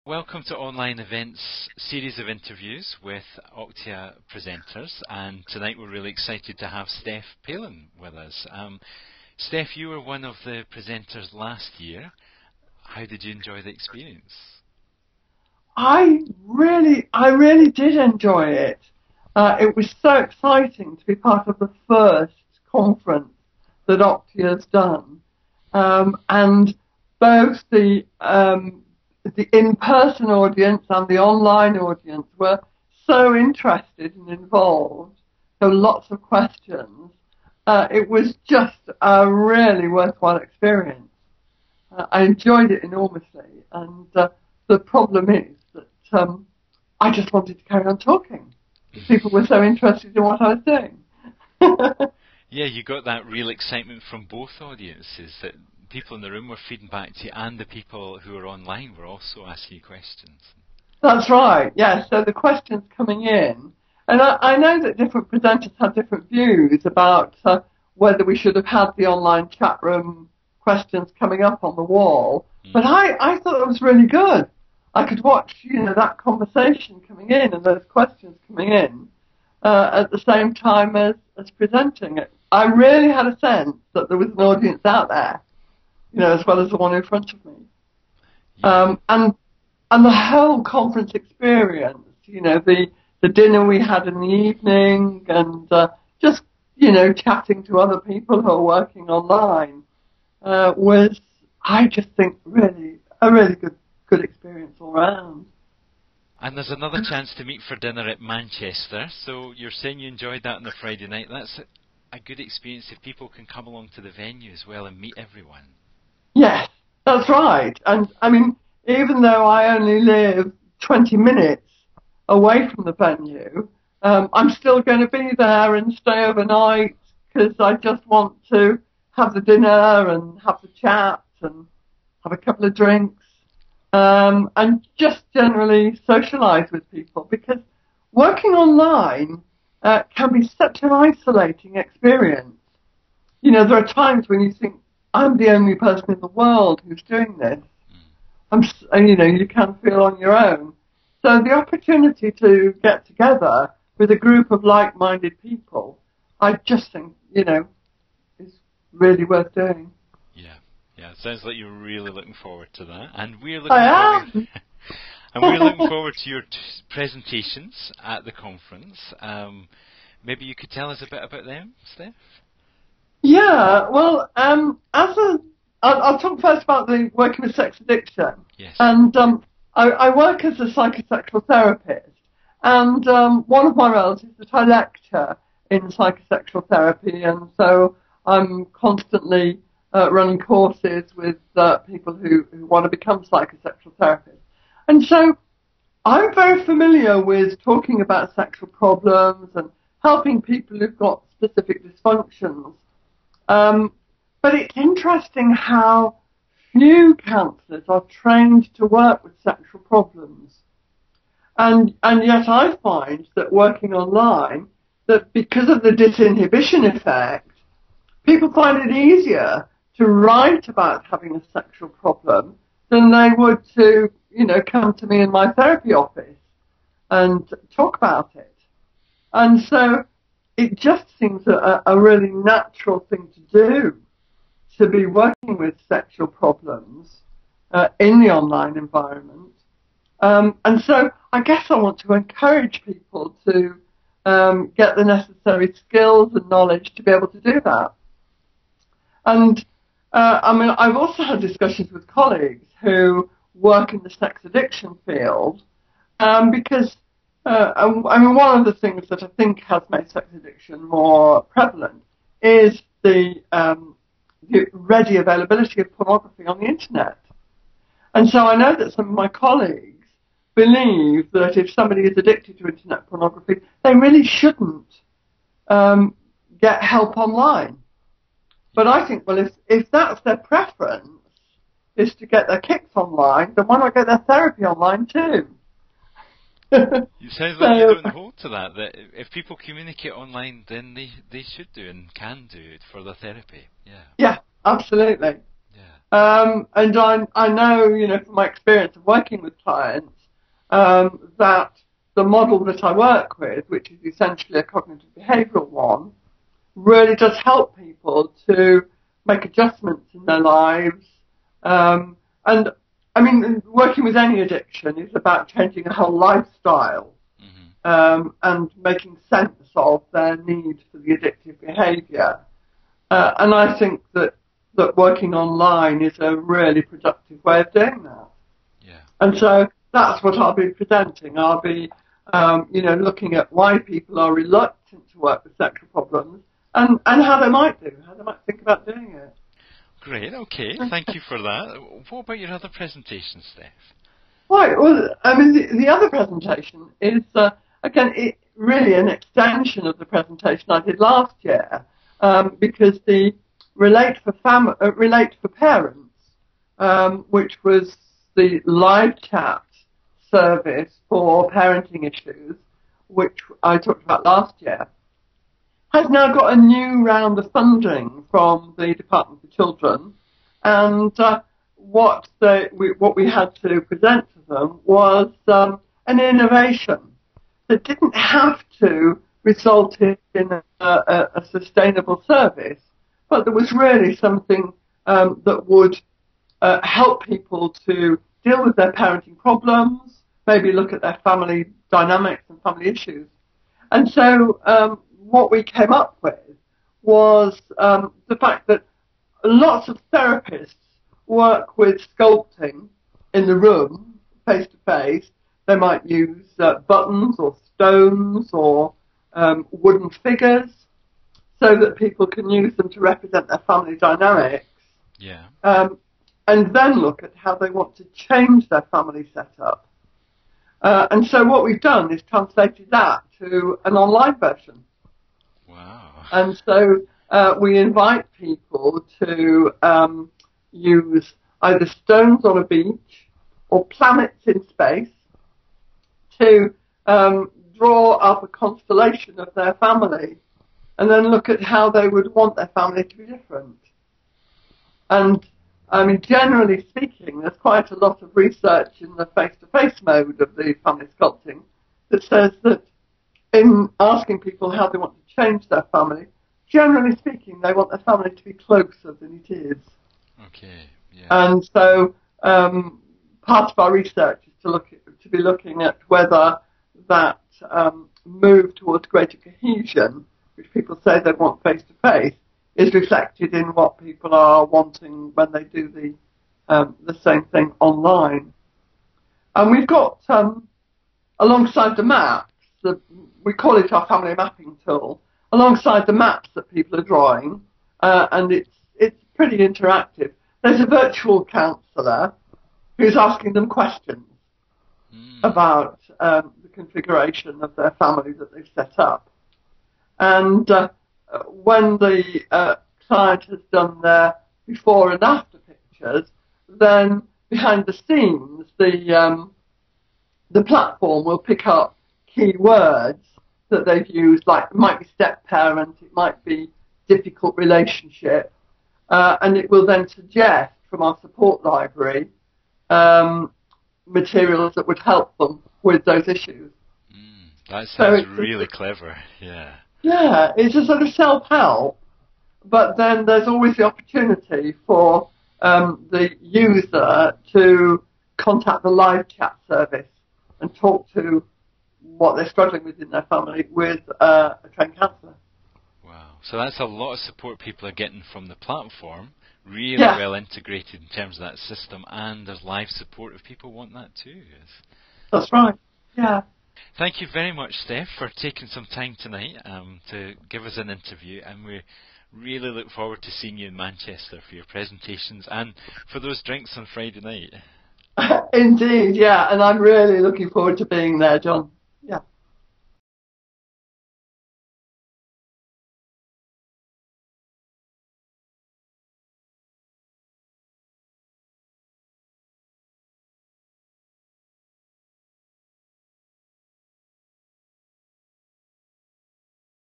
Welcome to Online Events series of interviews with OCTIA presenters, and tonight we're really excited to have Steph Palin with us. Steph, you were one of the presenters last year. How did you enjoy the experience? I really did enjoy it. It was so exciting to be part of the first conference that OCTIA has done, and both the in-person audience and the online audience were so interested and involved. There were lots of questions. It was just a really worthwhile experience. I enjoyed it enormously, and the problem is that I just wanted to carry on talking. People were so interested in what I was doing. Yeah, you got that real excitement from both audiences, that people in the room were feeding back to you, and the people who were online were also asking you questions. That's right, yes. So the questions coming in, and I know that different presenters had different views about whether we should have had the online chat room questions coming up on the wall, but I thought it was really good. I could watch, that conversation coming in and those questions coming in at the same time as presenting it. I really had a sense that there was an audience out there, as well as the one in front of me. Yeah. And the whole conference experience, the dinner we had in the evening, and just, chatting to other people who are working online was, I just think, really a really good experience all round. And there's another chance to meet for dinner at Manchester, so you're saying you enjoyed that on the Friday night. That's a good experience if people can come along to the venue as well and meet everyone. Yes, that's right. And, even though I only live 20 minutes away from the venue, I'm still going to be there and stay overnight because I just want to have the dinner and have the chat and have a couple of drinks and just generally socialise with people, because working online can be such an isolating experience. There are times when you think, I'm the only person in the world who's doing this. You can feel on your own. So the opportunity to get together with a group of like-minded people, I just think, is really worth doing. Yeah, it sounds like you're really looking forward to that, and we're looking forward to your presentations at the conference. Maybe you could tell us a bit about them, Steph? Yeah, well, I'll talk first about the working with sex addiction. Yes. And I work as a psychosexual therapist, and one of my roles is that I lecture in psychosexual therapy, and so I'm constantly running courses with people who want to become psychosexual therapists. And so I'm very familiar with talking about sexual problems and helping people who've got specific dysfunctions. But it's interesting how few counsellors are trained to work with sexual problems. And yet I find that working online, that because of the disinhibition effect, people find it easier to write about having a sexual problem than they would to, come to me in my therapy office and talk about it. And so it just seems a really natural thing to do, to be working with sexual problems in the online environment. And so I guess I want to encourage people to get the necessary skills and knowledge to be able to do that. And I've also had discussions with colleagues who work in the sex addiction field because one of the things that I think has made sex addiction more prevalent is the ready availability of pornography on the internet. And so I know that some of my colleagues believe that if somebody is addicted to internet pornography, they really shouldn't get help online. But I think, well, if that's their preference, is to get their kicks online, then why not get their therapy online too? You sound like you don't hold to that if people communicate online, then they should do and can do it for their therapy. Yeah. Yeah, absolutely. Yeah. And I know, from my experience of working with clients, that the model that I work with, which is essentially a cognitive behavioural one, really does help people to make adjustments in their lives. And I mean, working with any addiction is about changing a whole lifestyle, and making sense of their need for the addictive behaviour. And I think that working online is a really productive way of doing that. Yeah. And so that's what I'll be presenting. I'll be, looking at why people are reluctant to work with sexual problems and how they might think about doing it. Great, okay, thank you for that. What about your other presentations, Steph? Right, well, I mean, the other presentation is, again, really an extension of the presentation I did last year, because the Relate for Parents, which was the live chat service for parenting issues, which I talked about last year, has now got a new round of funding from the Department for Children, and what we had to present to them was an innovation that didn't have to result in a sustainable service, but there was really something that would help people to deal with their parenting problems, maybe look at their family dynamics and family issues. And so what we came up with was the fact that lots of therapists work with sculpting in the room, face to face. They might use buttons or stones or wooden figures so that people can use them to represent their family dynamics. Yeah. And then look at how they want to change their family setup. And so what we've done is translated that to an online version. Wow. And so we invite people to use either stones on a beach or planets in space to draw up a constellation of their family and then look at how they would want their family to be different. And I mean, generally speaking, there's quite a lot of research in the face-to-face mode of the family sculpting that says that in asking people how they want to change their family, generally speaking, they want their family to be closer than it is. Okay. Yeah. And so part of our research is to be looking at whether that move towards greater cohesion, which people say they want face-to-face, is reflected in what people are wanting when they do the same thing online. And we've got, alongside the maps, we call it our family mapping tool, alongside the maps that people are drawing, and it's pretty interactive. There's a virtual counsellor who's asking them questions about the configuration of their family that they've set up. And when the client has done their before and after pictures, then behind the scenes, the platform will pick up key words that they've used, like it might be step parent, it might be difficult relationship, and it will then suggest from our support library materials that would help them with those issues. That sounds really clever, yeah. Yeah, it's a sort of self-help, but then there's always the opportunity for the user to contact the live chat service and talk to what they're struggling with in their family with a trained counsellor. Wow, so that's a lot of support people are getting from the platform, really well integrated in terms of that system, and there's live support if people want that too. That's right, yeah. Thank you very much, Steph, for taking some time tonight to give us an interview, and we really look forward to seeing you in Manchester for your presentations and for those drinks on Friday night. Indeed, yeah, and I'm really looking forward to being there, John.